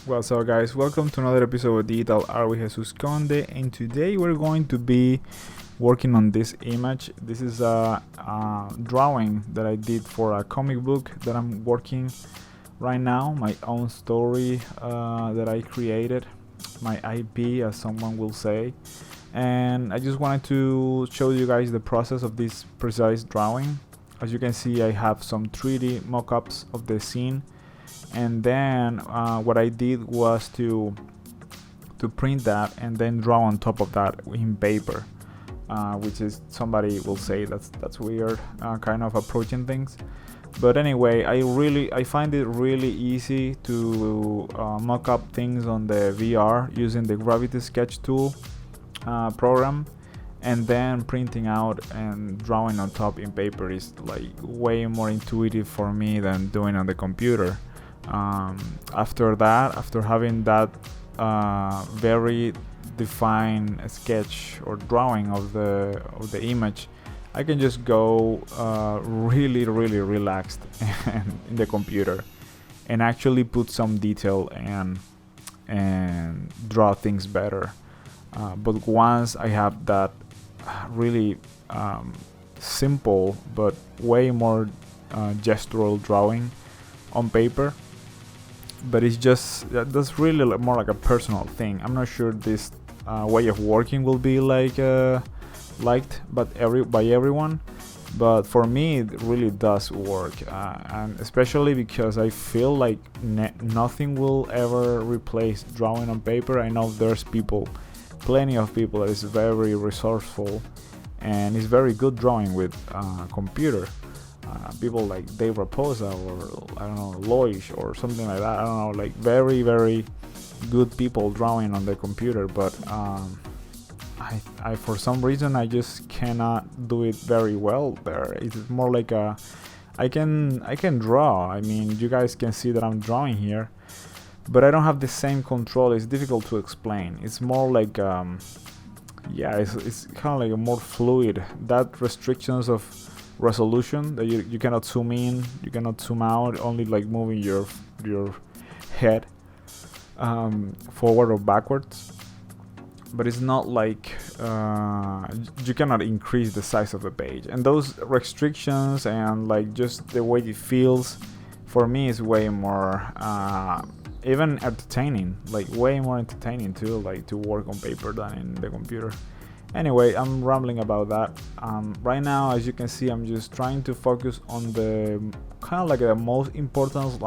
What's up, guys? Welcome to another episode of Digital Art with Jesus Conde, and today we're going to be working on this image. This is a drawing that I did for a comic book that I'm working right now, my own story that I created, my IP, as someone will say. And I just wanted to show you guys the process of this precise drawing. As you can see, I have some 3D mock-ups of the scene, and then what I did was to print that and then draw on top of that in paper, which is, somebody will say that's weird, kind of approaching things. But anyway, I find it really easy to mock up things on the VR using the Gravity Sketch tool program, and then printing out and drawing on top in paper is like way more intuitive for me than doing on the computer. After having that very defined sketch or drawing of the image, I can just go really relaxed in the computer and actually put some detail and draw things better. But once I have that really simple but way more gestural drawing on paper, but it's just that's really more like a personal thing. I'm not sure this way of working will be liked by everyone, but for me it really does work, and especially because I feel like nothing will ever replace drawing on paper. I know there's plenty of people that is very resourceful and is very good drawing with computer. People like Dave Raposa, or I don't know, Loish or something like that. I don't know, like very good people drawing on the computer, but I for some reason I just cannot do it very well there. It's more like I can draw. I mean, you guys can see that I'm drawing here, but I don't have the same control. It's difficult to explain. It's more like it's kind of like a more fluid. That restrictions of resolution that you cannot zoom in, you cannot zoom out, only like moving your head forward or backwards. But it's not like you cannot increase the size of the page, and those restrictions and like just the way it feels for me is way more even entertaining, like way more entertaining too, like to work on paper than in the computer. Anyway, I'm rambling about that. Right now, as you can see, I'm just trying to focus on the kind of like the most important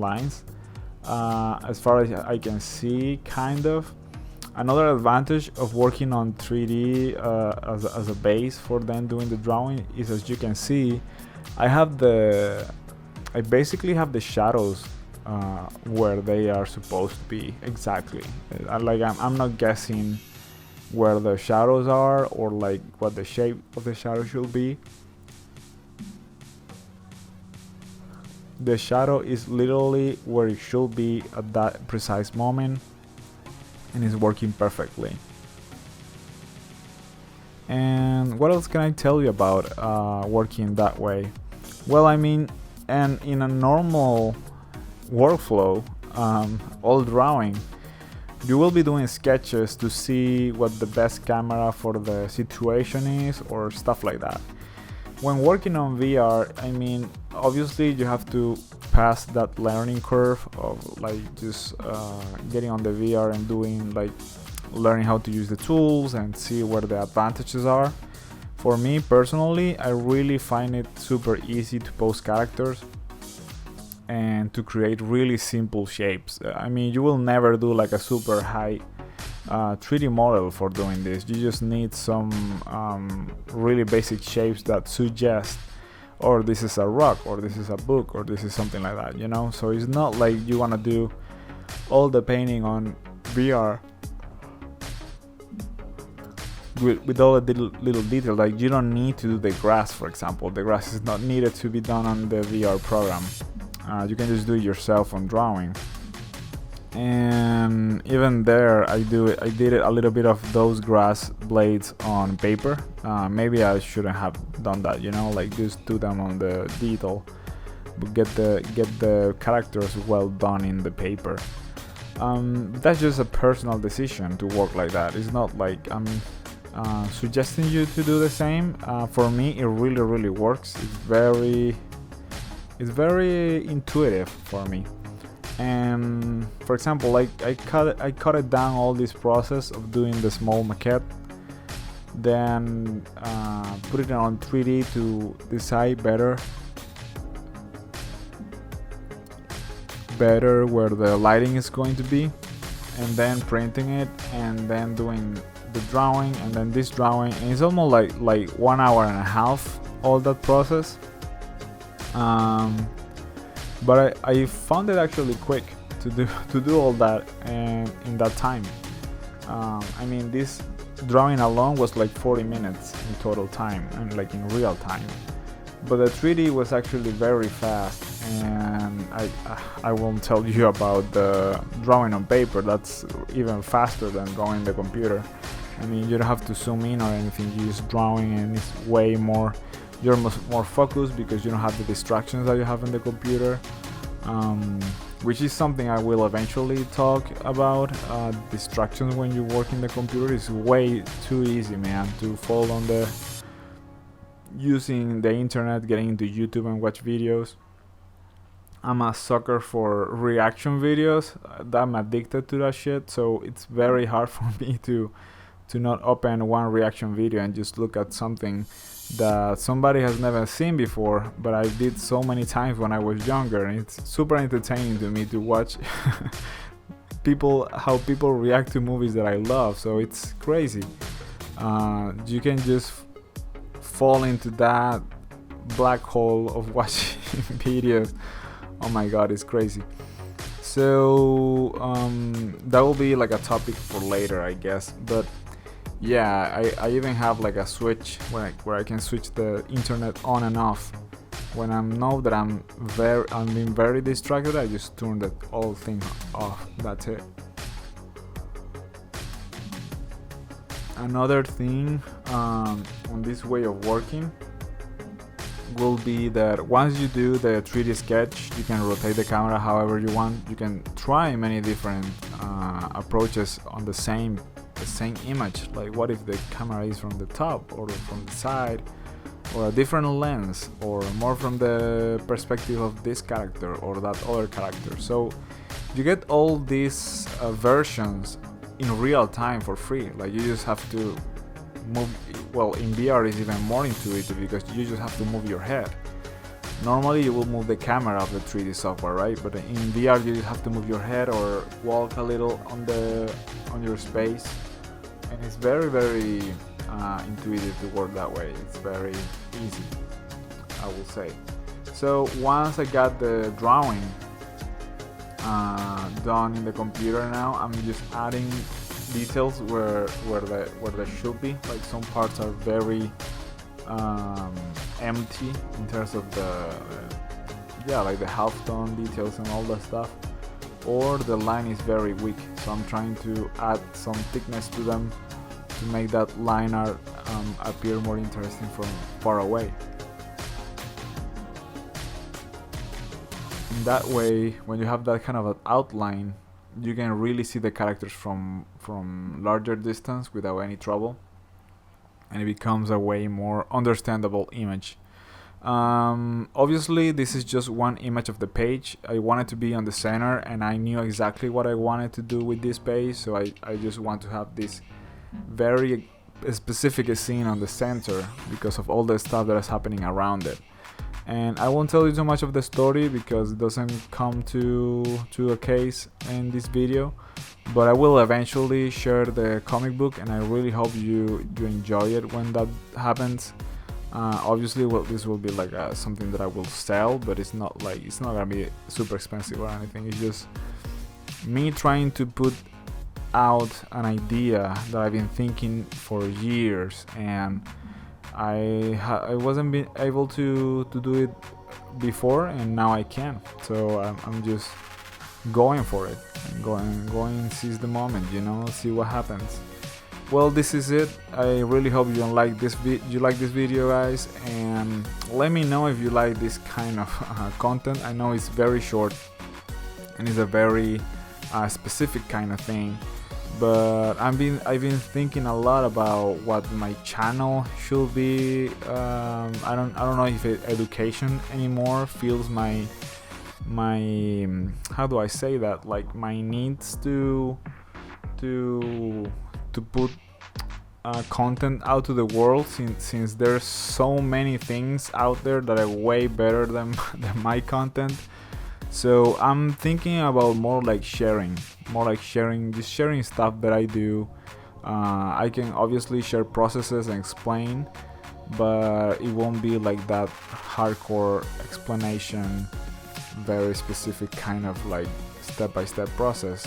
lines, as far as I can see, kind of. Another advantage of working on 3D as a base for then doing the drawing is, as you can see, I basically have the shadows where they are supposed to be exactly. I'm not guessing where the shadows are or like what the shape of the shadow should be. The shadow is literally where it should be at that precise moment, and it's working perfectly. And what else can I tell you about working that way? Well, I mean, and in a normal workflow, all drawing, you will be doing sketches to see what the best camera for the situation is or stuff like that. When working on VR, I mean, obviously you have to pass that learning curve of like just getting on the VR and doing like learning how to use the tools and see where the advantages are. For me personally, I really find it super easy to pose characters and to create really simple shapes. I mean, you will never do like a super high 3D model for doing this. You just need some really basic shapes that suggest, or this is a rock, or this is a book, or this is something like that, you know? So it's not like you want to do all the painting on VR with all the little details. Like, you don't need to do the grass, for example. The grass is not needed to be done on the VR program. You can just do it yourself on drawing. And even there, I did a little bit of those grass blades on paper. Maybe I shouldn't have done that, you know, like just do them on the detail, but get the characters well done in the paper. That's just a personal decision to work like that. It's not like I'm suggesting you to do the same. For me, it really works. It's very intuitive for me. And for example, like I cut it down all this process of doing the small maquette, then put it on 3D to decide better where the lighting is going to be, and then printing it, and then doing the drawing, and then this drawing, and it's almost like 1 hour and a half, all that process. But I found it actually quick to do all that and in that time. I mean, this drawing alone was like 40 minutes in total time, and like in real time. But the 3D was actually very fast, and I won't tell you about the drawing on paper. That's even faster than drawing the computer. I mean, you don't have to zoom in or anything. You just drawing, and it's way more. You're more focused because you don't have the distractions that you have in the computer, which is something I will eventually talk about. Distractions when you work in the computer is way too easy, man, to fall on the using the internet, getting into YouTube and watch videos. I'm a sucker for reaction videos. I'm addicted to that shit, so it's very hard for me to not open one reaction video and just look at something that somebody has never seen before, but I did so many times when I was younger, and it's super entertaining to me to watch how people react to movies that I love. So it's crazy. You can just fall into that black hole of watching videos. Oh my god, it's crazy. So that will be like a topic for later, I guess. But yeah, I even have like a switch where I can switch the internet on and off. When I know that I'm being very distracted, I just turn that whole thing off. That's it. Another thing on this way of working will be that once you do the 3D sketch, you can rotate the camera however you want. You can try many different approaches on the same image. Like, what if the camera is from the top or from the side, or a different lens, or more from the perspective of this character or that other character. So you get all these versions in real time for free. Like, you just have to move. Well, in VR is even more intuitive because you just have to move your head. Normally you will move the camera of the 3D software, right? But in VR you just have to move your head or walk a little on your space, and it's very intuitive to work that way. It's very easy, I will say. So once I got the drawing done in the computer, now I'm just adding details where they should be. Like, some parts are very empty in terms of like the half tone details and all that stuff, or the line is very weak, so I'm trying to add some thickness to them to make that line art appear more interesting from far away. In that way, when you have that kind of an outline, you can really see the characters from larger distance without any trouble, and it becomes a way more understandable image. Obviously this is just one image of the page. I wanted to be on the center, and I knew exactly what I wanted to do with this page, so I just want to have this very specific scene on the center because of all the stuff that is happening around it. And I won't tell you too much of the story because it doesn't come to a case in this video, but I will eventually share the comic book, and I really hope you enjoy it when that happens. Obviously, this will be like something that I will sell, but it's not gonna be super expensive or anything. It's just me trying to put out an idea that I've been thinking for years, and I wasn't been able to do it before, and now I can. So I'm just going for it, going seize the moment, see what happens. Well, this is it. I really hope you like this video, guys, and let me know if you like this kind of content. I know it's very short and it's a very a specific kind of thing. But I've been thinking a lot about what my channel should be. I don't know if education anymore feels my how do I say that, like my needs to put content out to the world, since there's so many things out there that are way better than my content. So I'm thinking about more like sharing, just sharing stuff that I do. I can obviously share processes and explain, but it won't be like that hardcore explanation, very specific kind of like step-by-step process.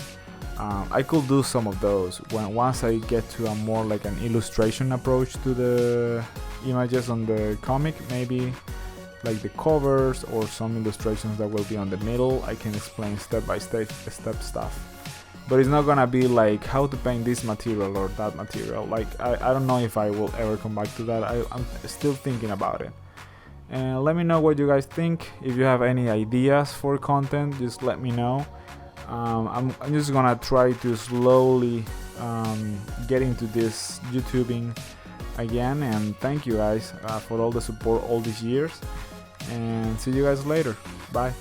I could do some of those once I get to a more like an illustration approach to the images on the comic, maybe like the covers or some illustrations that will be on the middle. I can explain step-by-step stuff, but it's not gonna be like how to paint this material or that material. Like I don't know if I will ever come back to that. I'm still thinking about it. And let me know what you guys think. If you have any ideas for content, just let me know. I'm just gonna try to slowly get into this YouTubing again, and thank you guys for all the support all these years, and see you guys later. Bye.